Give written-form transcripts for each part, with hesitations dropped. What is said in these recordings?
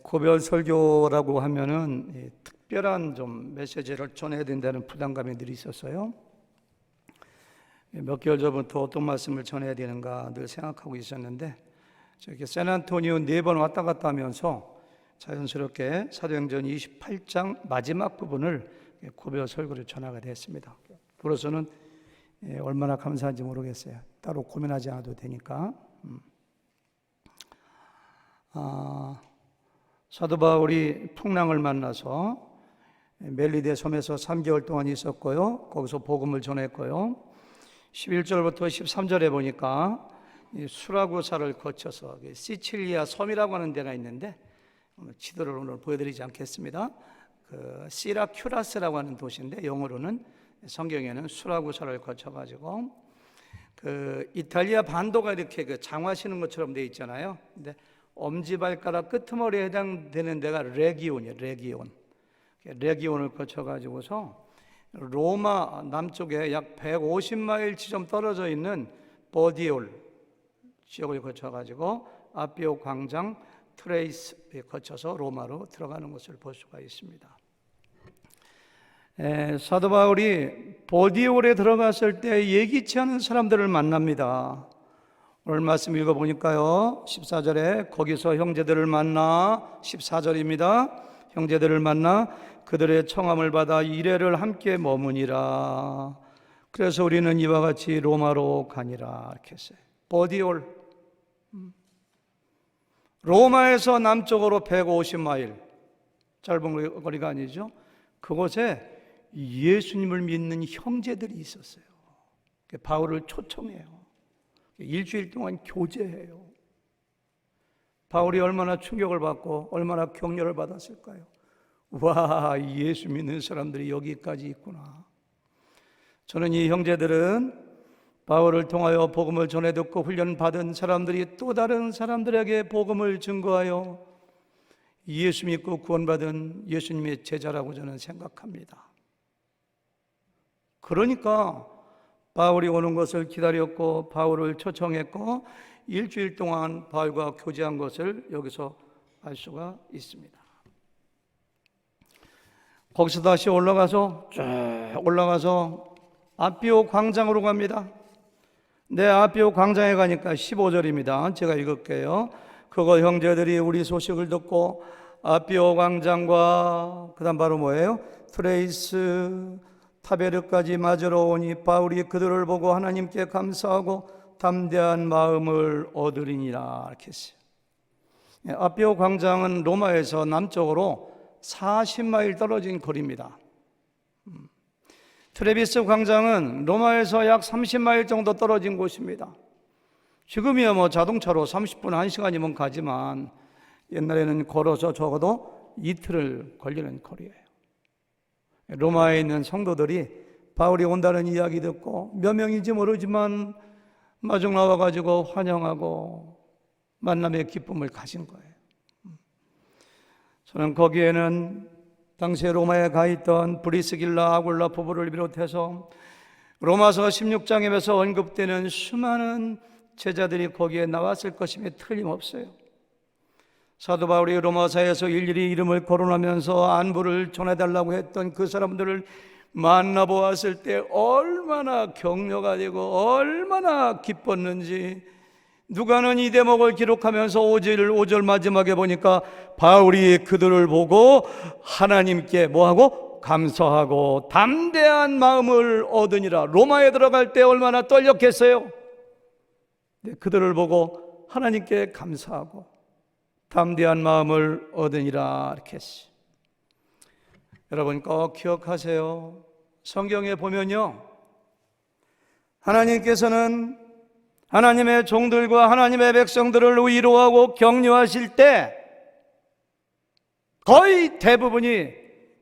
고별 설교라고 하면은 특별한 좀 메시지를 전해야 된다는 부담감이 늘 있었어요. 몇 개월 전부터 어떤 말씀을 전해야 되는가 늘 생각하고 있었는데, 저기 샌안토니오 4번 왔다 갔다 하면서 자연스럽게 사도행전 28장 마지막 부분을 고별 설교를 전하게 됐습니다. 그로서는 얼마나 감사한지 모르겠어요. 따로 고민하지 않아도 되니까. 사도 바울이 풍랑을 만나서 멜리데 섬에서 3개월 동안 있었고요. 거기서 복음을 전했고요. 11절부터 13절에 보니까 수라구사를 거쳐서 시칠리아 섬이라고 하는 데가 있는데, 지도를 오늘 보여드리지 않겠습니다. 시라큐라스라고 하는 도시인데, 영어로는 성경에는 수라구사를 거쳐가지고 이탈리아 반도가 이렇게 장화시는 것처럼 되어 있잖아요. 근데 엄지발가락 끄트머리에 해당되는 데가 레기온이에요. 레기온을 거쳐가지고서 로마 남쪽에 약 150마일 지점 떨어져 있는 보디올 지역을 거쳐가지고 아피오 광장, 트레이스에 거쳐서 로마로 들어가는 것을 볼 수가 있습니다. 사도 바울이 보디올에 들어갔을 때 예기치 않은 사람들을 만납니다. 오늘 말씀 읽어보니까요, 14절에 거기서 형제들을 만나, 14절입니다. 형제들을 만나 그들의 청함을 받아 이레를 함께 머무니라. 그래서 우리는 이와 같이 로마로 가니라. 이렇게 했어요. 보디올, 로마에서 남쪽으로 150마일, 짧은 거리가 아니죠. 그곳에 예수님을 믿는 형제들이 있었어요. 바울을 초청해요. 일주일 동안 교제해요. 바울이 얼마나 충격을 받고 얼마나 격려를 받았을까요? 와, 예수 믿는 사람들이 여기까지 있구나. 저는 이 형제들은 바울을 통하여 복음을 전해 듣고 훈련받은 사람들이 또 다른 사람들에게 복음을 증거하여 예수 믿고 구원받은 예수님의 제자라고 저는 생각합니다. 그러니까 바울이 오는 것을 기다렸고 바울을 초청했고 일주일 동안 바울과 교제한 것을 여기서 알 수가 있습니다. 거기서 다시 올라가서 아피오 광장으로 갑니다. 아피오 광장에 가니까 15절입니다. 제가 읽을게요. 그거 형제들이 우리 소식을 듣고 아피오 광장과 그 다음 바로 뭐예요? 트레이스 타베르까지 맞으러 오니 바울이 그들을 보고 하나님께 감사하고 담대한 마음을 얻으리니라. 이렇게 했어요. 아피오 광장은 로마에서 남쪽으로 40마일 떨어진 거리입니다. 트레비스 광장은 로마에서 약 30마일 정도 떨어진 곳입니다. 지금이야 뭐 자동차로 30분, 1시간이면 가지만 옛날에는 걸어서 적어도 이틀을 걸리는 거리예요. 로마에 있는 성도들이 바울이 온다는 이야기 듣고 몇 명인지 모르지만 마중 나와가지고 환영하고 만남의 기쁨을 가진 거예요. 저는 거기에는 당시에 로마에 가 있던 브리스길라 아굴라 부부를 비롯해서 로마서 16장에서 언급되는 수많은 제자들이 거기에 나왔을 것임에 틀림없어요. 사도 바울이 로마사에서 일일이 이름을 거론하면서 안부를 전해달라고 했던 그 사람들을 만나보았을 때 얼마나 격려가 되고 얼마나 기뻤는지, 누가는 이 대목을 기록하면서 5절 마지막에 보니까 바울이 그들을 보고 하나님께 뭐하고? 감사하고 담대한 마음을 얻으니라. 로마에 들어갈 때 얼마나 떨렸겠어요? 그들을 보고 하나님께 감사하고 담대한 마음을 얻으니라. 이렇게 했어요. 여러분 꼭 기억하세요. 성경에 보면요, 하나님께서는 하나님의 종들과 하나님의 백성들을 위로하고 격려하실 때 거의 대부분이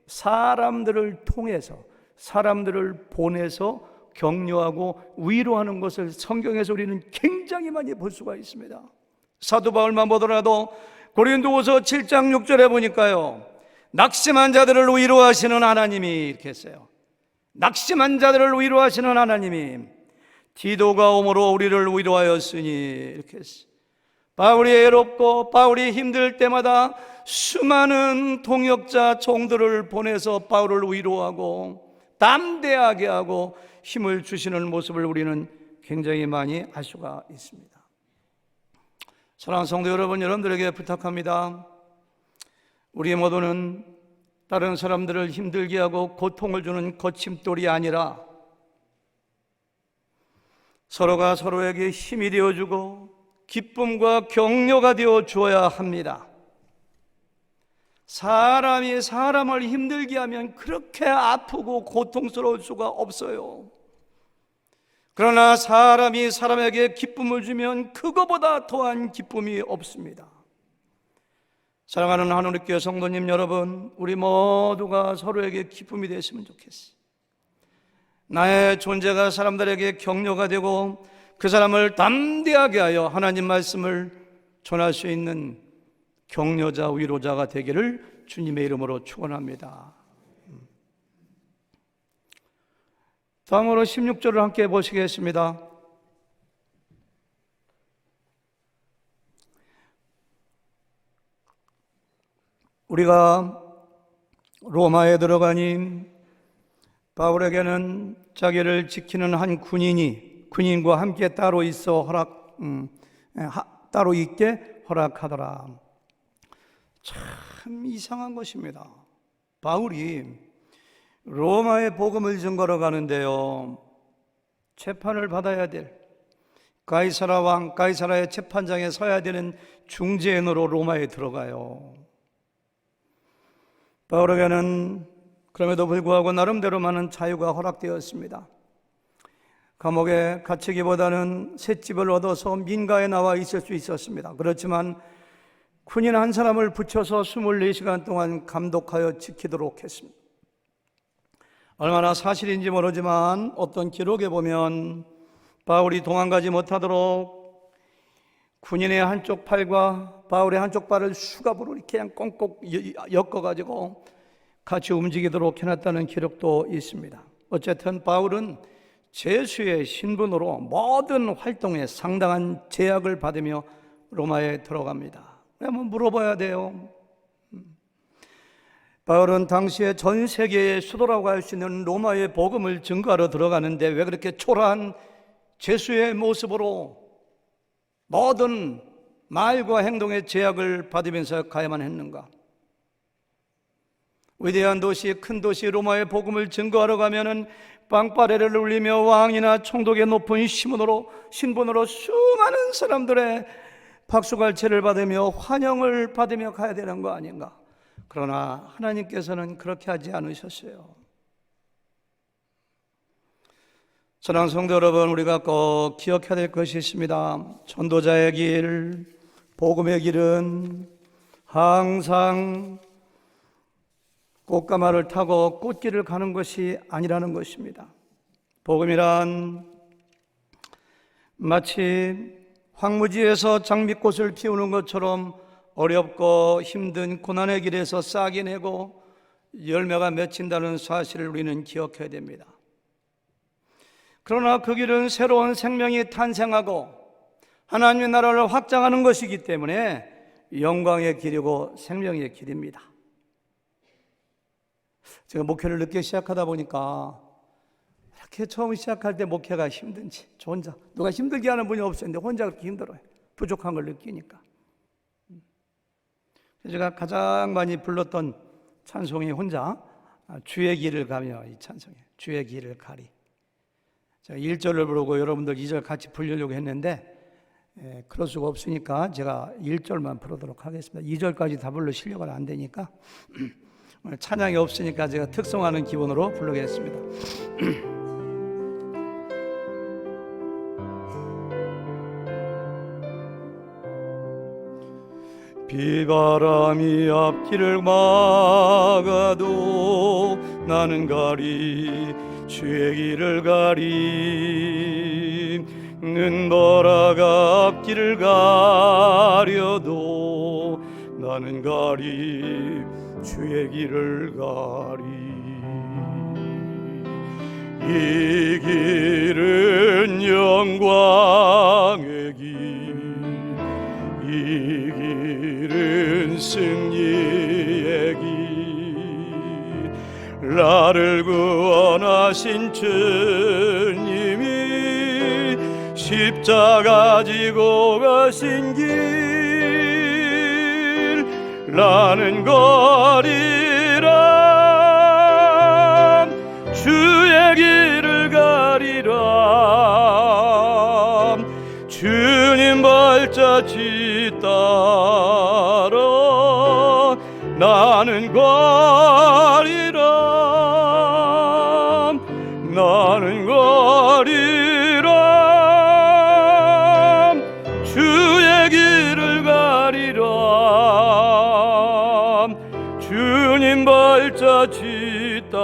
사람들을 통해서, 사람들을 보내서 격려하고 위로하는 것을 성경에서 우리는 굉장히 많이 볼 수가 있습니다. 사도 바울만 보더라도 고린도후서 7장 6절에 보니까요, 낙심한 자들을 위로하시는 하나님이, 이렇게 했어요. 낙심한 자들을 위로하시는 하나님이 디도가 오므로 우리를 위로하였으니, 이렇게 했어요. 바울이 애롭고 바울이 힘들 때마다 수많은 동역자 종들을 보내서 바울을 위로하고 담대하게 하고 힘을 주시는 모습을 우리는 굉장히 많이 알 수가 있습니다. 사랑하는 성도 여러분, 여러분들에게 부탁합니다. 우리 모두는 다른 사람들을 힘들게 하고 고통을 주는 거침돌이 아니라 서로가 서로에게 힘이 되어주고 기쁨과 격려가 되어 주어야 합니다. 사람이 사람을 힘들게 하면 그렇게 아프고 고통스러울 수가 없어요. 그러나 사람이 사람에게 기쁨을 주면 그거보다 더한 기쁨이 없습니다. 사랑하는 하늘교회 성도님 여러분, 우리 모두가 서로에게 기쁨이 됐으면 좋겠어요. 나의 존재가 사람들에게 격려가 되고 그 사람을 담대하게 하여 하나님 말씀을 전할 수 있는 격려자, 위로자가 되기를 주님의 이름으로 축원합니다. 다음으로 16절을 함께 보시겠습니다. 우리가 로마에 들어가니 바울에게는 자기를 지키는 한 군인과 함께 따로 있어 따로 있게 허락하더라. 참 이상한 것입니다. 바울이 로마에 복음을 전거러 가는데요, 재판을 받아야 될 가이사라 왕, 가이사라의 재판장에 서야 되는 중재인으로 로마에 들어가요. 바울에게는 그럼에도 불구하고 나름대로 많은 자유가 허락되었습니다. 감옥에 갇히기보다는 셋집을 얻어서 민가에 나와 있을 수 있었습니다. 그렇지만 군인 한 사람을 붙여서 24시간 동안 감독하여 지키도록 했습니다. 얼마나 사실인지 모르지만 어떤 기록에 보면 바울이 도망가지 못하도록 군인의 한쪽 팔과 바울의 한쪽 발을 수갑으로 이렇게 그냥 꽁꽁 엮어가지고 같이 움직이도록 해놨다는 기록도 있습니다. 어쨌든 바울은 제수의 신분으로 모든 활동에 상당한 제약을 받으며 로마에 들어갑니다. 한번 물어봐야 돼요. 바울은 당시에 전 세계의 수도라고 할 수 있는 로마의 복음을 증거하러 들어가는데 왜 그렇게 초라한 제수의 모습으로 모든 말과 행동의 제약을 받으면서 가야만 했는가? 위대한 도시, 큰 도시 로마의 복음을 증거하러 가면은 빵빠레를 울리며 왕이나 총독의 높은 신분으로 수많은 사람들의 박수갈채를 받으며 환영을 받으며 가야 되는 거 아닌가? 그러나 하나님께서는 그렇게 하지 않으셨어요. 사랑하는 성도 여러분, 우리가 꼭 기억해야 될 것이 있습니다. 전도자의 길, 복음의 길은 항상 꽃가마를 타고 꽃길을 가는 것이 아니라는 것입니다. 복음이란 마치 황무지에서 장미꽃을 피우는 것처럼 어렵고 힘든 고난의 길에서 싹이 내고 열매가 맺힌다는 사실을 우리는 기억해야 됩니다. 그러나 그 길은 새로운 생명이 탄생하고 하나님의 나라를 확장하는 것이기 때문에 영광의 길이고 생명의 길입니다. 제가 목회를 늦게 시작하다 보니까 이렇게 처음 시작할 때 목회가 힘든지, 저 혼자 누가 힘들게 하는 분이 없었는데 혼자 그렇게 힘들어요. 부족한 걸 느끼니까. 제가 가장 많이 불렀던 찬송이 혼자 주의 길을 가며, 이 찬송이 주의 길을 가리. 제가 1절을 부르고 여러분들 2절 같이 부르려고 했는데 그럴 수가 없으니까 제가 1절만 부르도록 하겠습니다. 2절까지 다 불러 실력은 안 되니까 오늘 찬양이 없으니까 제가 특송하는 기분으로 부르겠습니다. 비바람이 앞길을 막아도 나는 가리 주의 길을 가리 눈보라가 앞길을 가려도 나는 가리 주의 길을 가리 이 길은 영광의 길 이 길은 승리의 길, 나를 구원하신 주님이 십자가 지고 가신 길, 나는 가리라. 주의 길을 가리라. 주님 발자취 따라 나는 가리라. 나는 가리라. 주의 길을 가리라. 주님 발자취 따라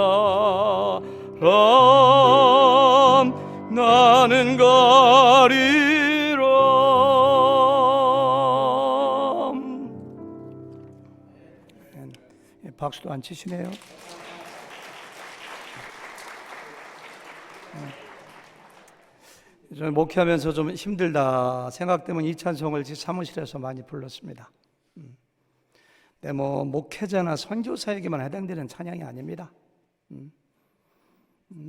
나는 가리라. 박수도 안 치시네요. 저는 목회하면서 좀 힘들다 생각되면 이 찬송을 제 사무실에서 많이 불렀습니다. 근데 목회자나 선교사에게만 해당되는 찬양이 아닙니다.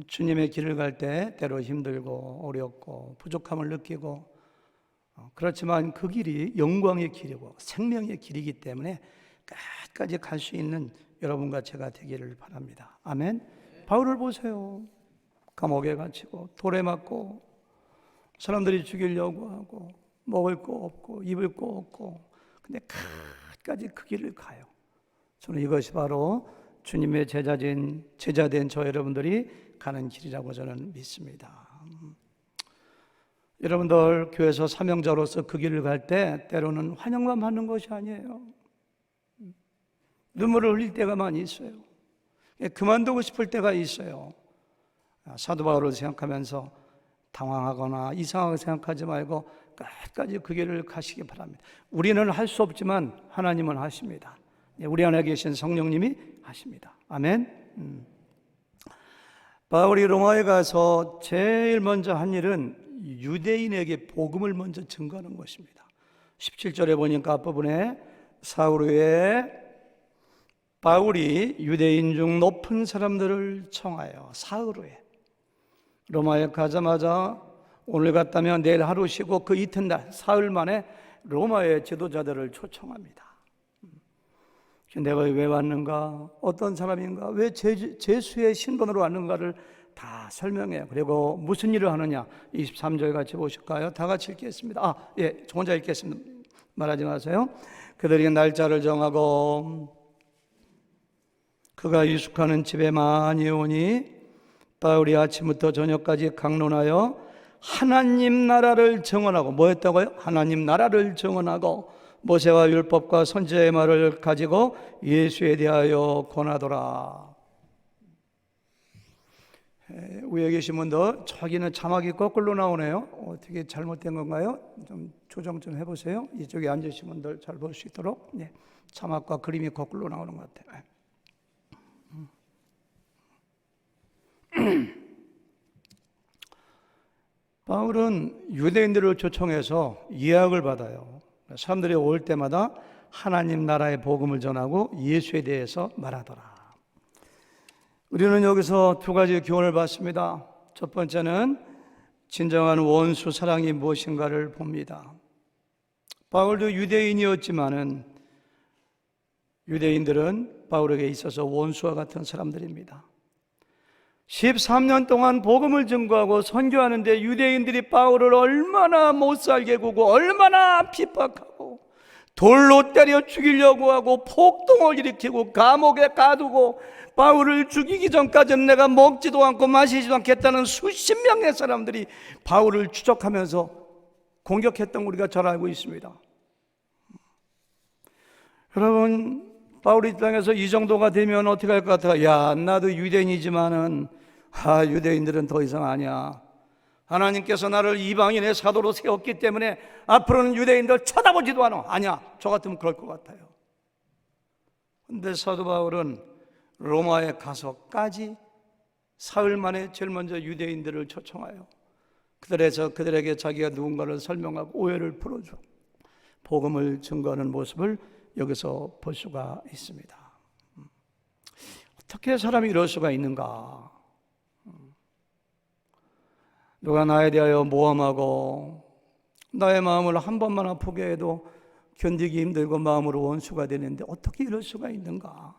주님의 길을 갈 때 때로 힘들고 어렵고 부족함을 느끼고, 그렇지만 그 길이 영광의 길이고 생명의 길이기 때문에 끝까지 갈 수 있는 여러분과 제가 되기를 바랍니다. 아멘. 바울을 보세요. 감옥에 갇히고 돌에 맞고 사람들이 죽이려고 하고 먹을 거 없고 입을 거 없고, 근데 끝까지 그 길을 가요. 저는 이것이 바로 주님의 제자된 저 여러분들이 가는 길이라고 저는 믿습니다. 여러분들 교회에서 사명자로서 그 길을 갈 때 때로는 환영만 받는 것이 아니에요. 눈물을 흘릴 때가 많이 있어요. 그만두고 싶을 때가 있어요. 사도 바울을 생각하면서 당황하거나 이상하게 생각하지 말고 끝까지 그 길을 가시기 바랍니다. 우리는 할 수 없지만 하나님은 하십니다. 우리 안에 계신 성령님이 하십니다. 아멘. 바울이 로마에 가서 제일 먼저 한 일은 유대인에게 복음을 먼저 증거하는 것입니다. 17절에 보니까 앞부분에 사울 후에 바울이 유대인 중 높은 사람들을 청하여 사흘 후에 로마에 가자마자 오늘 갔다면 내일 하루 쉬고 그 이튿날 사흘 만에 로마의 지도자들을 초청합니다. 내가 왜 왔는가, 어떤 사람인가, 왜 제수의 신분으로 왔는가를 다 설명해요. 그리고 무슨 일을 하느냐, 23절 같이 보실까요? 다 같이 읽겠습니다. 저 혼자 읽겠습니다. 말하지 마세요. 그들이 날짜를 정하고 그가 유숙하는 집에 많이 오니 바울이 아침부터 저녁까지 강론하여 하나님 나라를 증언하고, 뭐 했다고요? 하나님 나라를 증언하고 모세와 율법과 선지자의 말을 가지고 예수에 대하여 권하더라. 위에 계신 분들 저기는 자막이 거꾸로 나오네요. 어떻게 잘못된 건가요? 좀 조정 좀 해보세요. 이쪽에 앉으신 분들 잘 볼 수 있도록. 자막과 그림이 거꾸로 나오는 것 같아요. 바울은 유대인들을 초청해서 예약을 받아요. 사람들이 올 때마다 하나님 나라의 복음을 전하고 예수에 대해서 말하더라. 우리는 여기서 두 가지 교훈을 받습니다. 첫 번째는 진정한 원수 사랑이 무엇인가를 봅니다. 바울도 유대인이었지만은 유대인들은 바울에게 있어서 원수와 같은 사람들입니다. 13년 동안 복음을 증거하고 선교하는데 유대인들이 바울을 얼마나 못살게 구고 얼마나 핍박하고 돌로 때려 죽이려고 하고 폭동을 일으키고 감옥에 가두고 바울을 죽이기 전까지는 내가 먹지도 않고 마시지도 않겠다는 수십 명의 사람들이 바울을 추적하면서 공격했던 우리가 잘 알고 있습니다. 여러분, 바울이 땅에서 이 정도가 되면 어떻게 할 것 같아요? 야, 나도 유대인이지만은 유대인들은 더 이상 아니야. 하나님께서 나를 이방인의 사도로 세웠기 때문에 앞으로는 유대인들 쳐다보지도 않아. 아니야, 저 같으면 그럴 것 같아요. 근데 사도 바울은 로마에 가서까지 사흘 만에 제일 먼저 유대인들을 초청하여 그들에게 자기가 누군가를 설명하고 오해를 풀어줘. 복음을 증거하는 모습을 여기서 볼 수가 있습니다. 어떻게 사람이 이럴 수가 있는가? 누가 나에 대하여 모함하고 나의 마음을 한 번만 아프게 해도 견디기 힘들고 마음으로 원수가 되는데 어떻게 이럴 수가 있는가?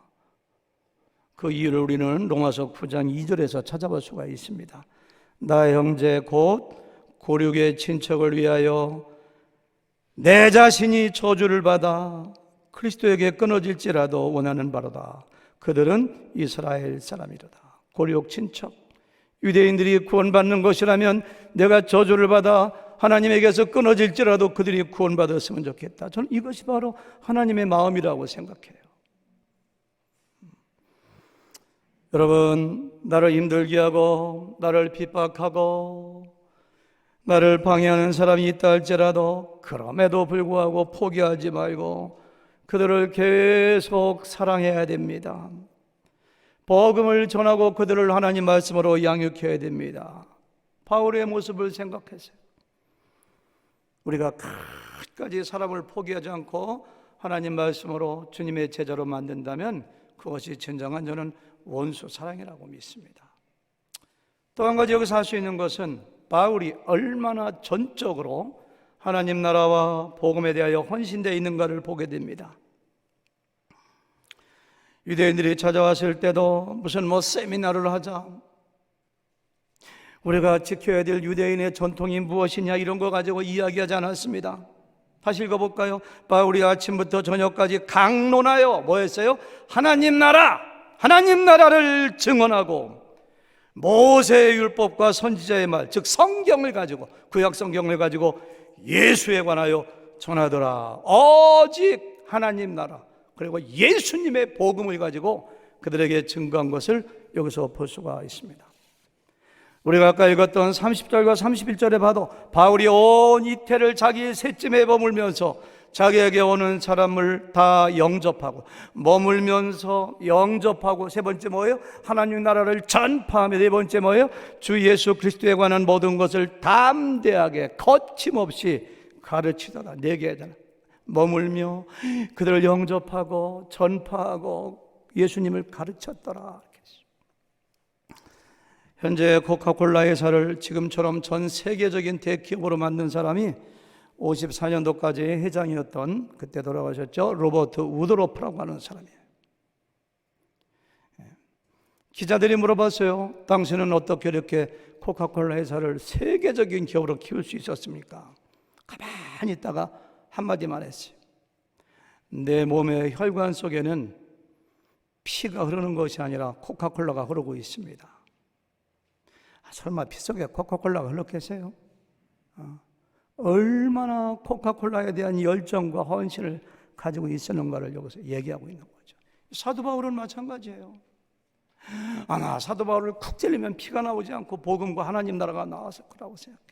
그 이유를 우리는 로마서 9장 2절에서 찾아볼 수가 있습니다. 나의 형제 곧 고륙의 친척을 위하여 내 자신이 저주를 받아 그리스도에게 끊어질지라도 원하는 바로다. 그들은 이스라엘 사람이로다. 고륙 친척, 유대인들이 구원받는 것이라면 내가 저주를 받아 하나님에게서 끊어질지라도 그들이 구원받았으면 좋겠다. 저는 이것이 바로 하나님의 마음이라고 생각해요. 여러분, 나를 힘들게 하고 나를 핍박하고 나를 방해하는 사람이 있다 할지라도 그럼에도 불구하고 포기하지 말고 그들을 계속 사랑해야 됩니다. 복음을 전하고 그들을 하나님 말씀으로 양육해야 됩니다. 바울의 모습을 생각하세요. 우리가 끝까지 사람을 포기하지 않고 하나님 말씀으로 주님의 제자로 만든다면 그것이 진정한 저는 원수 사랑이라고 믿습니다. 또 한 가지 여기서 할 수 있는 것은 바울이 얼마나 전적으로 하나님 나라와 복음에 대하여 헌신되어 있는가를 보게 됩니다. 유대인들이 찾아왔을 때도 무슨 세미나를 하자, 우리가 지켜야 될 유대인의 전통이 무엇이냐 이런 거 가지고 이야기하지 않았습니다. 다시 읽어볼까요? 바울이 아침부터 저녁까지 강론하여 뭐 했어요? 하나님 나라를 증언하고 모세의 율법과 선지자의 말, 즉 성경을 가지고, 구약 성경을 가지고 예수에 관하여 전하더라. 오직 하나님 나라, 그리고 예수님의 복음을 가지고 그들에게 증거한 것을 여기서 볼 수가 있습니다. 우리가 아까 읽었던 30절과 31절에 봐도 바울이 온 이태를 자기 셋짐에 머물면서 자기에게 오는 사람을 다 영접하고, 머물면서 영접하고, 세 번째 뭐예요? 하나님 나라를 전파하며, 네 번째 뭐예요? 주 예수 그리스도에 관한 모든 것을 담대하게 거침없이 가르치더라. 네 개잖아. 머물며 그들을 영접하고 전파하고 예수님을 가르쳤더라. 현재 코카콜라 회사를 지금처럼 전 세계적인 대기업으로 만든 사람이 54년도까지 회장이었던, 그때 돌아가셨죠, 로버트 우드로프라고 하는 사람이에요. 기자들이 물어봤어요. 당신은 어떻게 이렇게 코카콜라 회사를 세계적인 기업으로 키울 수 있었습니까? 가만히 있다가 한마디만 했어요. 내 몸의 혈관 속에는 피가 흐르는 것이 아니라 코카콜라가 흐르고 있습니다. 설마 피 속에 코카콜라가 흘렀겠어요? 얼마나 코카콜라에 대한 열정과 헌신을 가지고 있었는가를 여기서 얘기하고 있는 거죠. 사도 바울은 마찬가지예요. 나 사도 바울을 쿡 찔리면 피가 나오지 않고 복음과 하나님 나라가 나왔을 거라고 생각해요.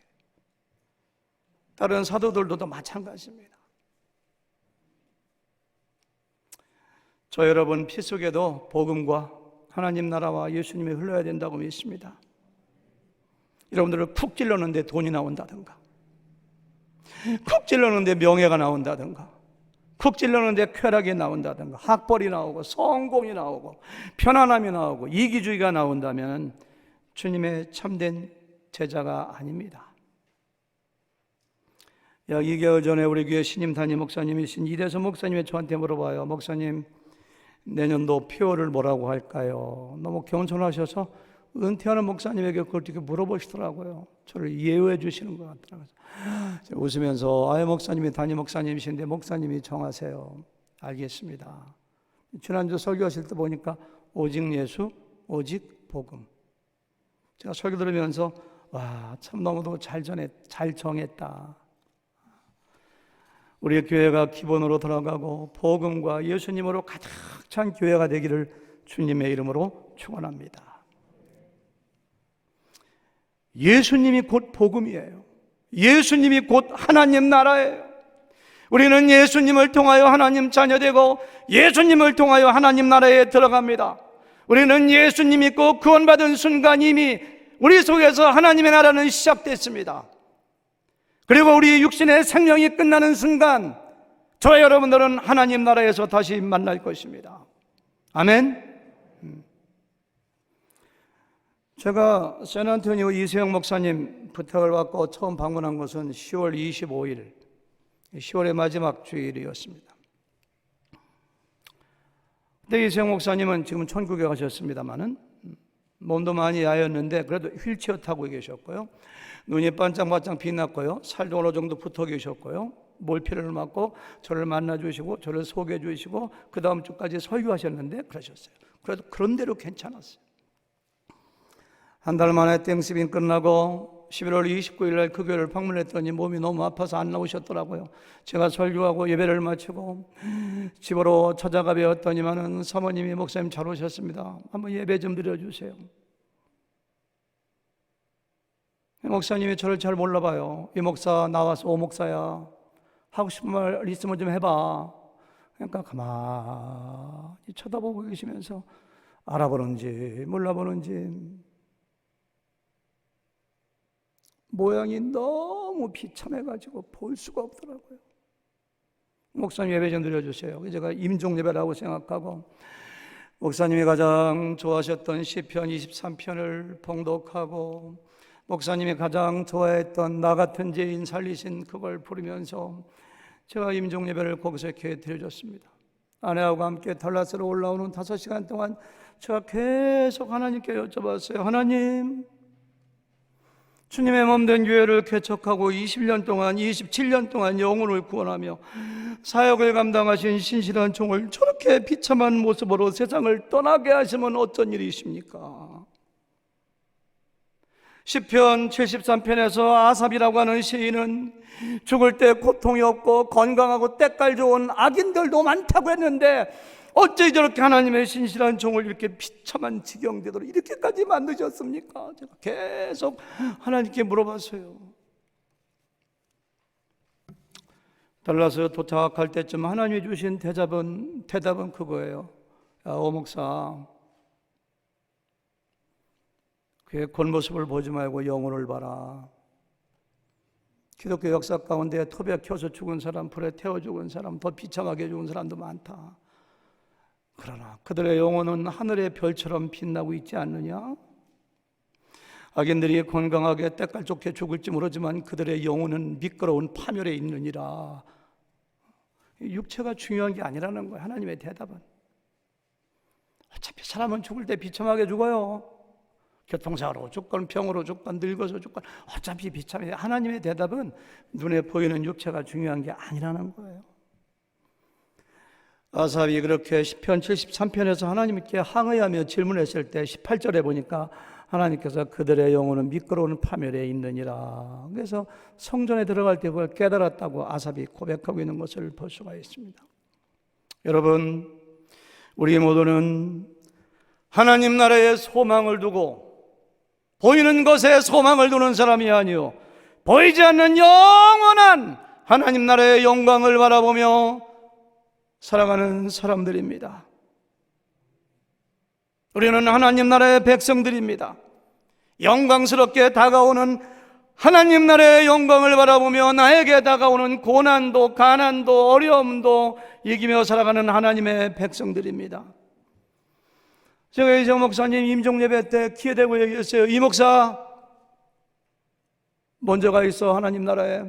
다른 사도들도 마찬가지입니다. 저 여러분 피 속에도 복음과 하나님 나라와 예수님이 흘러야 된다고 믿습니다. 여러분들을 쿡 찔렀는데 돈이 나온다든가, 쿡 찔렀는데 명예가 나온다든가, 쿡 찔렀는데 쾌락이 나온다든가, 학벌이 나오고 성공이 나오고 편안함이 나오고 이기주의가 나온다면 주님의 참된 제자가 아닙니다. 약 2개월 전에 우리 교회 신임 담임 목사님이신 이대서 목사님이 저한테 물어봐요. 목사님, 내년도 표를 뭐라고 할까요? 너무 겸손하셔서 은퇴하는 목사님에게 그걸 이렇게 물어보시더라고요. 저를 예우해 주시는 것 같더라고요. 웃으면서 목사님이 담임 목사님이신데 목사님이 정하세요. 알겠습니다. 지난주 설교하실 때 보니까 오직 예수, 오직 복음. 제가 설교 들으면서 참 너무도 잘 정했다. 우리 교회가 기본으로 들어가고 복음과 예수님으로 가득 찬 교회가 되기를 주님의 이름으로 축원합니다. 예수님이 곧 복음이에요. 예수님이 곧 하나님 나라예요. 우리는 예수님을 통하여 하나님 자녀되고 예수님을 통하여 하나님 나라에 들어갑니다. 우리는 예수님 믿고 구원받은 순간 이미 우리 속에서 하나님의 나라는 시작됐습니다. 그리고 우리 육신의 생명이 끝나는 순간 저와 여러분들은 하나님 나라에서 다시 만날 것입니다. 아멘. 제가 샌안토니오 이세영 목사님 부탁을 받고 처음 방문한 것은 10월 25일, 10월의 마지막 주일이었습니다. 근데 이세영 목사님은 지금 천국에 가셨습니다마는 몸도 많이 야였는데 그래도 휠체어 타고 계셨고요. 눈이 반짝반짝 빛났고요. 살도 어느 정도 붙어 계셨고요. 몰피를 맞고 저를 만나주시고 저를 소개해 주시고 그 다음 주까지 설교하셨는데 그러셨어요. 그래도 그런 대로 괜찮았어요. 한 달 만에 땡스빈 끝나고 11월 29일 날 그 교회를 방문했더니 몸이 너무 아파서 안 나오셨더라고요. 제가 설교하고 예배를 마치고 집으로 찾아가 뵈었더니만은 사모님이 목사님 잘 오셨습니다. 한번 예배 좀 드려주세요. 목사님이 저를 잘 몰라봐요. 이 목사 나와서 오 목사야 하고 싶은 말 있으면 좀 해봐. 그러니까 가만히 쳐다보고 계시면서 알아보는지 몰라보는지 모양이 너무 비참해가지고 볼 수가 없더라고요. 목사님 예배 좀 드려주세요. 제가 임종 예배라고 생각하고 목사님이 가장 좋아하셨던 시편 23편을 봉독하고 목사님이 가장 좋아했던 나 같은 죄인 살리신 그걸 부르면서 제가 임종 예배를 거기서 이렇게 드려줬습니다. 아내하고 함께 달라스로 올라오는 5시간 동안 제가 계속 하나님께 여쭤봤어요. 하나님, 주님의 몸된 교회를 개척하고 20년 동안 27년 동안 영혼을 구원하며 사역을 감당하신 신실한 종을 저렇게 비참한 모습으로 세상을 떠나게 하시면 어떤 일이십니까? 시편 73편에서 아삽이라고 하는 시인은 죽을 때 고통이 없고 건강하고 때깔 좋은 악인들도 많다고 했는데 어째 저렇게 하나님의 신실한 종을 이렇게 비참한 지경되도록 이렇게까지 만드셨습니까? 제가 계속 하나님께 물어봤어요. 달라서 도착할 때쯤 하나님이 주신 대답은 그거예요. 야, 오 목사, 그의 겉모습을 보지 말고 영혼을 봐라. 기독교 역사 가운데 톱에 켜서 죽은 사람, 불에 태워 죽은 사람, 더 비참하게 죽은 사람도 많다. 그러나 그들의 영혼은 하늘의 별처럼 빛나고 있지 않느냐? 악인들이 건강하게 때깔 좋게 죽을지 모르지만 그들의 영혼은 미끄러운 파멸에 있느니라. 육체가 중요한 게 아니라는 거예요. 하나님의 대답은. 어차피 사람은 죽을 때 비참하게 죽어요. 교통사고로 죽건 병으로 죽건 늙어서 죽건 어차피 비참해. 하나님의 대답은 눈에 보이는 육체가 중요한 게 아니라는 거예요. 아삽이 그렇게 시편 73편에서 하나님께 항의하며 질문했을 때 18절에 보니까 하나님께서 그들의 영혼은 미끄러운 파멸에 있느니라. 그래서 성전에 들어갈 때 그걸 깨달았다고 아삽이 고백하고 있는 것을 볼 수가 있습니다. 여러분, 우리 모두는 하나님 나라에 소망을 두고 보이는 것에 소망을 두는 사람이 아니요 보이지 않는 영원한 하나님 나라의 영광을 바라보며 살아가는 사람들입니다. 우리는 하나님 나라의 백성들입니다. 영광스럽게 다가오는 하나님 나라의 영광을 바라보며 나에게 다가오는 고난도 가난도 어려움도 이기며 살아가는 하나님의 백성들입니다. 제가 이제 목사님 임종예배 때 기회되고 얘기했어요. 이 목사 먼저 가 있어. 하나님 나라에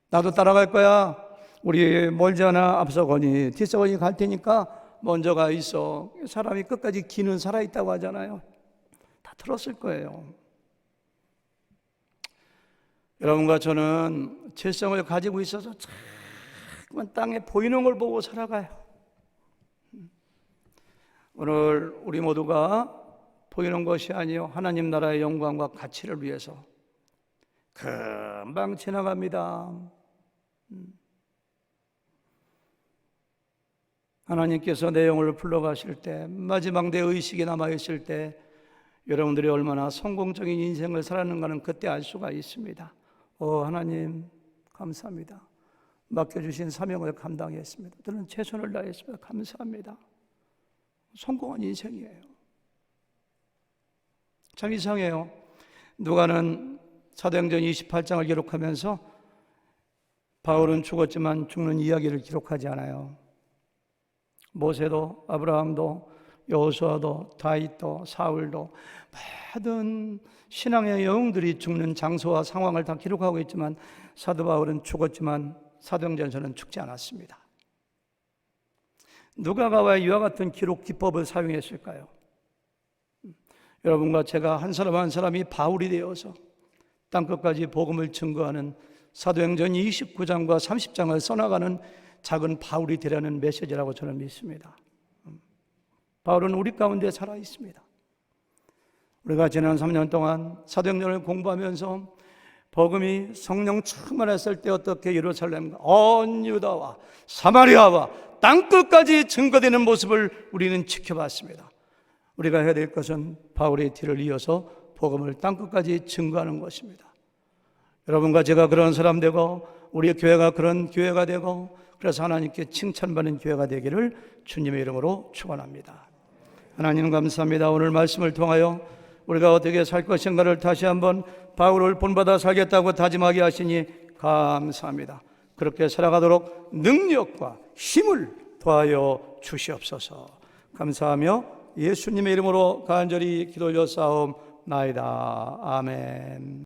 나도 따라갈 거야. 우리 멀지 않아 앞서거니 뒤서거니 갈 테니까 먼저 가 있어. 사람이 끝까지 기는 살아있다고 하잖아요. 다 들었을 거예요. 여러분과 저는 질성을 가지고 있어서 자꾸만 땅에 보이는 걸 보고 살아가요. 오늘 우리 모두가 보이는 것이 아니요 하나님 나라의 영광과 가치를 위해서 금방 지나갑니다. 하나님께서 내 영혼을 불러가실 때 마지막 내 의식이 남아있을 때 여러분들이 얼마나 성공적인 인생을 살았는가는 그때 알 수가 있습니다. 하나님 감사합니다. 맡겨주신 사명을 감당했습니다. 저는 최선을 다했습니다. 감사합니다. 성공한 인생이에요. 참 이상해요. 누가는 사도행전 28장을 기록하면서 바울은 죽었지만 죽는 이야기를 기록하지 않아요. 모세도 아브라함도 여호수아도 다윗도 사울도 모든 신앙의 영웅들이 죽는 장소와 상황을 다 기록하고 있지만 사도 바울은 죽었지만 사도행전서는 죽지 않았습니다. 누가가 왜 이와 같은 기록 기법을 사용했을까요? 여러분과 제가 한 사람 한 사람이 바울이 되어서 땅끝까지 복음을 증거하는 사도행전 29장과 30장을 써나가는 작은 바울이 되라는 메시지라고 저는 믿습니다. 바울은 우리 가운데 살아 있습니다. 우리가 지난 3년 동안 사도행전을 공부하면서 복음이 성령 충만했을 때 어떻게 예루살렘과 온 유다와 사마리아와 땅끝까지 증거되는 모습을 우리는 지켜봤습니다. 우리가 해야 될 것은 바울의 뒤를 이어서 복음을 땅끝까지 증거하는 것입니다. 여러분과 제가 그런 사람 되고 우리 교회가 그런 교회가 되고 그래서 하나님께 칭찬받는 교회가 되기를 주님의 이름으로 축원합니다. 하나님 감사합니다. 오늘 말씀을 통하여 우리가 어떻게 살 것인가를 다시 한번 바울을 본받아 살겠다고 다짐하게 하시니 감사합니다. 그렇게 살아가도록 능력과 힘을 더하여 주시옵소서. 감사하며 예수님의 이름으로 간절히 기도 올려 싸움나이다. 아멘.